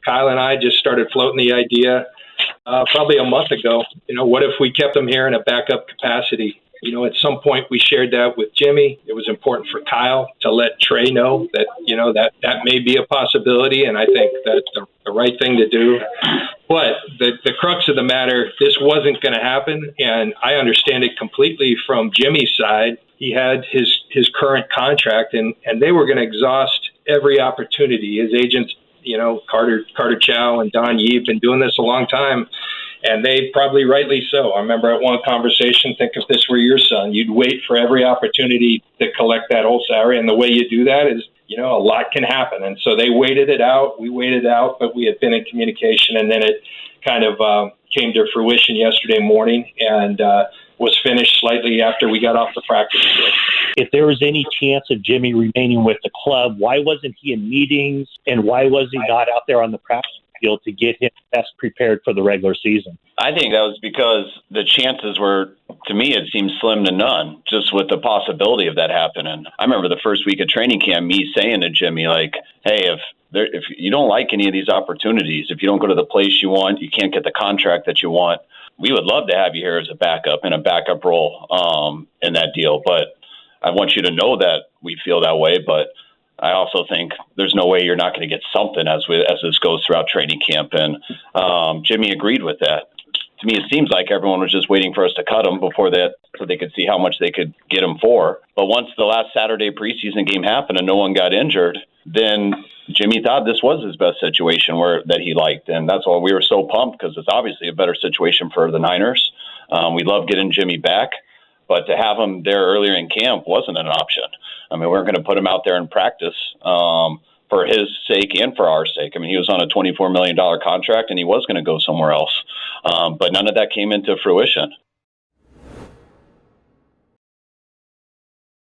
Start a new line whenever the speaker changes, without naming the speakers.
Kyle and I just started floating the idea probably a month ago. What if we kept him here in a backup capacity? At some point we shared that with Jimmy. It was important for Kyle to let Trey know that, that may be a possibility, and I think that's the right thing to do. But the crux of the matter, this wasn't going to happen, and I understand it completely from Jimmy's side. He had his current contract, and they were going to exhaust every opportunity. His agents, Carter Chow and Don Yee have been doing this a long time, and they probably rightly so. I remember at one conversation, think if this were your son, you'd wait for every opportunity to collect that whole salary, and the way you do that is, a lot can happen. And so they waited it out. We waited out, but we had been in communication, and then it kind of came to fruition yesterday morning and was finished slightly after we got off the practice field.
If there was any chance of Jimmy remaining with the club, why wasn't he in meetings, and why was he not out there on the practice field to get him best prepared for the regular season?
I think that was because the chances were, to me, it seemed slim to none, just with the possibility of that happening. I remember the first week of training camp, me saying to Jimmy, like, hey, if you don't like any of these opportunities, if you don't go to the place you want, you can't get the contract that you want, we would love to have you here as a backup in a backup role in that deal. But I want you to know that we feel that way, but I also think there's no way you're not going to get something as this goes throughout training camp. And Jimmy agreed with that. To me, it seems like everyone was just waiting for us to cut him before that so they could see how much they could get him for. But once the last Saturday preseason game happened and no one got injured, then Jimmy thought this was his best situation that he liked. And that's why we were so pumped, because it's obviously a better situation for the Niners. We love getting Jimmy back, but to have him there earlier in camp wasn't an option. I mean, we weren't going to put him out there in practice for his sake and for our sake. I mean, he was on a $24 million contract, and he was going to go somewhere else. But none of that came into fruition.